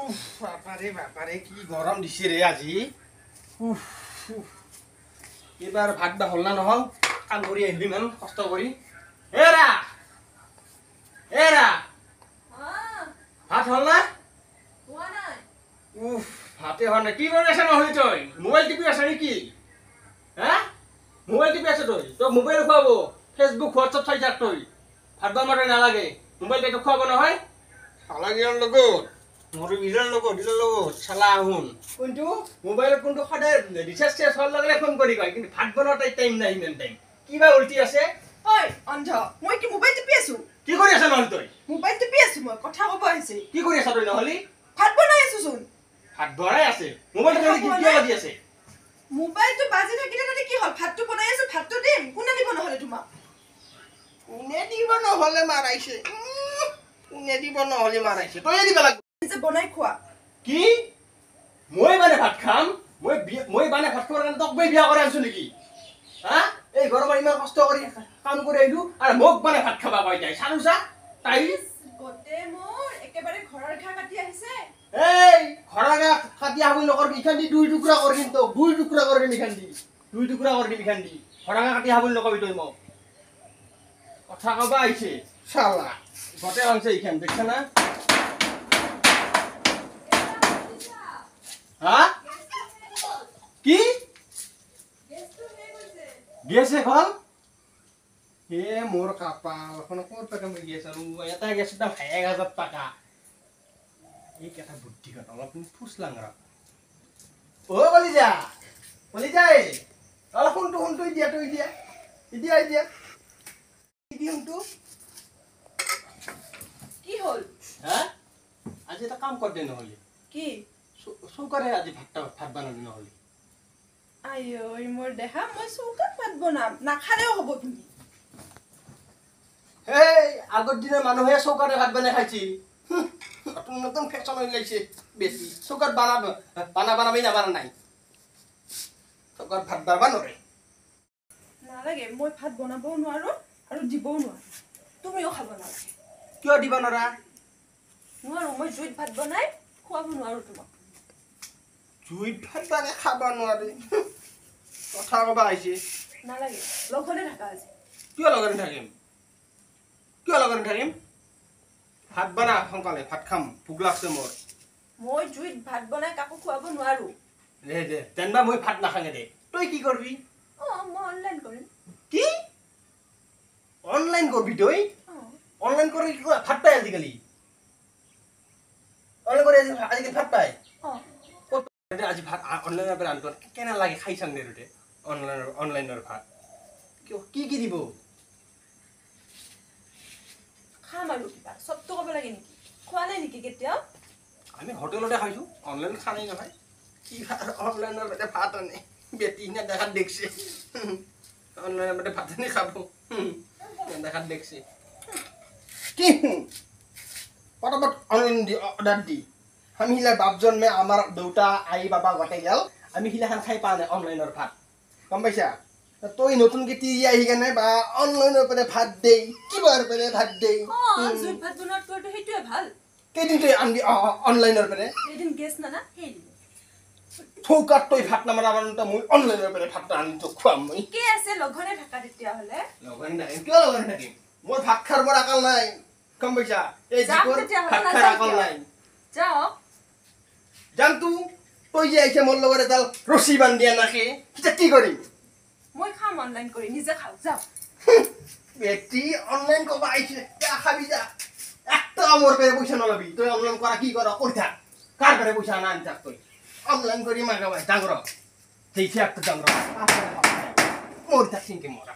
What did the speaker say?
বাপাৰে কি গৰম দিছে ৰে আজি। এবাৰ ভাত বা হল না নহল, কাম কৰি আহিবি ইমান কষ্ট কৰি। এৰা ভাত হল না? ভাতে হল না, কি কৰি আছা নহলি তই? মোবাইল টিপি আছা নেকি? হা মোবাইল টিপি আছা তই? তই মোবাইল খুৱাব, ফেচবুক হোৱাটছআপ চাই থাক তই। ভাত বা মাতে নালাগে, মোবাইল টাইটো খুৱাব নহয়। নালাগিয়াৰ লগত মোৰ ইলৰ লগত চালা আহুন কোনটো মোবাইলত কোনটো সদায় ৰিচাৰ্জ চেছ হোৱাৰ লগে ফোন কৰি কয়, কিন্তু ভাত বনোৱাৰ টাইম নাই, ইমান টাইম কিবা উল্টি আছে। ঐ অন্ধ, মই কি মোবাইল টিপি আছো? কি কৰি আছা নহলি তই? মোবাইল টিপি আছো, মই কথা ক'ব আহিছে। কি কৰি আছা তই নহলি? ভাত বনাই আছো চোন। ভাত বনাই আছে, মোবাইলটো কিয় বাজি আছে? মোবাইলটো বাজি থাকিলে তাতে কি হ'ল? ভাতটো বনাই আছো, ভাতটো দিম, কোনে দিব নহলে তোমাক? কোনে দিব নহলে মাৰাইছে, কোনে দিব নহলে মাৰাইছে, তই দিব লাগিব। যে বনাই খোৱা। কি মই মানে ভাত খাম? মই মানে ভাত খোৱাৰ কাৰণে তোক মই বিয়া কৰি আনছো নেকি? হা এই গৰমত ইমান কষ্ট কৰি কাম কৰি আহিলো আৰু মোক মানে ভাত খাবা কই যায় চানুচা তাই গতে মোৰ একেবাৰে ঘৰৰ ঘা কাটি আহিছে। এই ঘৰৰ ঘা কাটি আহুল নকৰবি, ইখান দি দুই টুকুৰা কৰি দিম, তো দুই টুকুৰা কৰি দিম, ইখান দি দুই টুকুৰা কৰি দিম, ইখান দি ঘৰৰ ঘা কাটি আহুল নকবি তই মোক। কথা কবা আহিছে শালা গতে ভাঙছে ইখান, দেখছ না? হা কি গেছে কল হে মোর কাপাল এখন কোন টাকা মই গেছ আৰু এটা গেছৰ দাম 1000 টাকা। এই কথা বুদ্ধি কথা অলপ ফুসলাং ৰ। ও বলি যা এই অলপ শুনটো দিয়া তই দিয়া কি শুনটো কি হ'ল? হা আজি এটা কাম কৰ দে নহলি কি চৌকাৰে আজি ভাত বানালি নহলি। আইও মোৰ দেহা, মই চৌকাত ভাত বনাম নাখালেও হ'ব তুমি। এই আগৰ দিনৰ মানুহে চৌকাতে ভাত বনাই খাইছিল, নতুন নতুন ফেশ্বন ওলাইছে বেছি। চৌকাত বানাবি নাবানা নাই, চৌকাত ভাত বানাবা নৰে। নালাগে, মই ভাত বনাবও নোৱাৰো আৰু দিবও নোৱাৰো, তুমিও খাব নালাগে। কিয় দিবা নৰা? নোৱাৰো, মই জুইত ভাত বনাই খুৱাব নোৱাৰো তোমাক। জুইত ভাত বনাই খাবা নোৱাৰি, কথা কবা আহিছে। নালাগে, লগতে থাকা আজি। কিয় লগতে থাকিম? ভাত বনা সোনকালে, ভাত খাম, ভোক লাগছে মোৰ। মই জুইত ভাত বনাই কাকো খুৱাব নোৱাৰো। দে তেনবা মই ভাত নাখাঙে দে। তই কি কৰবি? মই অনলাইন কৰিম। কি অনলাইন কৰবি তই? অনলাইন কৰি ভাত পাই আজিকালি? অনলাইন কৰি আজিকালি ভাত পাই? আজি ভাত অনলাইনৰ পৰা আনটো কেনে লাগে খাই চাং দে ৰুটে অনলাইনৰ ভাত কি দিব? খাম আৰু কিবা চবটো ক'ব লাগে নেকি? খোৱা নাই নেকি কেতিয়াও? আমি হোটেলতে খাইছো, অনলাইন খানাই নহয়। কি অনলাইনৰ পেটে ভাত আনে, বেটি না দেখাত দেখছে অনলাইনৰ পেটে ভাত আনি খাব, দেখাত দেখছে কি পটাপট অনলাইন দি অৰ্ডাৰ দি। আমি সিলা বাপ জন্মে আমাৰ দেউতা আই বাবা গোটেই গেল, আমি সিলাখান খাই পোৱা নাই অনলাইনৰ ভাত, গম পাইছা? তই নতুনকে তিৰি আহি কেনে বা অনলাইনৰ পৰা ভাত দেই, কিবাৰ পৰা ভাত দেই। জুইত ভাত বনোৱাটো সেইটোৱে ভাল। কেইদিন তই আনবি অনলাইনৰ পৰা? এদিন গেছ নানা সেইদিন চৌকাত তই ভাত নামাৰা মই অনলাইনৰ পৰা ভাত আনি তোক খুৱাম। মই কি আছে লগনে থাকা তেতিয়াহ'লে? লগনে থাকিম, কিয় লগনে থাকিম? মোৰ ভাত খাৰ বৰ আকাল নাই, গম পাইছা? এই ভাত খাৰ আকাল নাই। জানতো তই যে আহিছে মোৰ লগত এডাল ৰছী বান্ধি আনাকে, তেতিয়া কি কৰিম? মই খাম অনলাইন কৰি, নিজে খাওঁ, যাওঁ। বেটি অনলাইন কবা আহিছে, খাবি যা, একটা মোৰ পেৰে পইচা নলবি। তই অনলাইন কৰা কি কৰ কৰি থাক, কাৰ পেৰে পইচা আনা আনি থাক। তই অনলাইন কৰি মাগাবাই ডাঙৰ দেখি একটা ডাঙৰ মোৰ থাক চিনকে মৰা।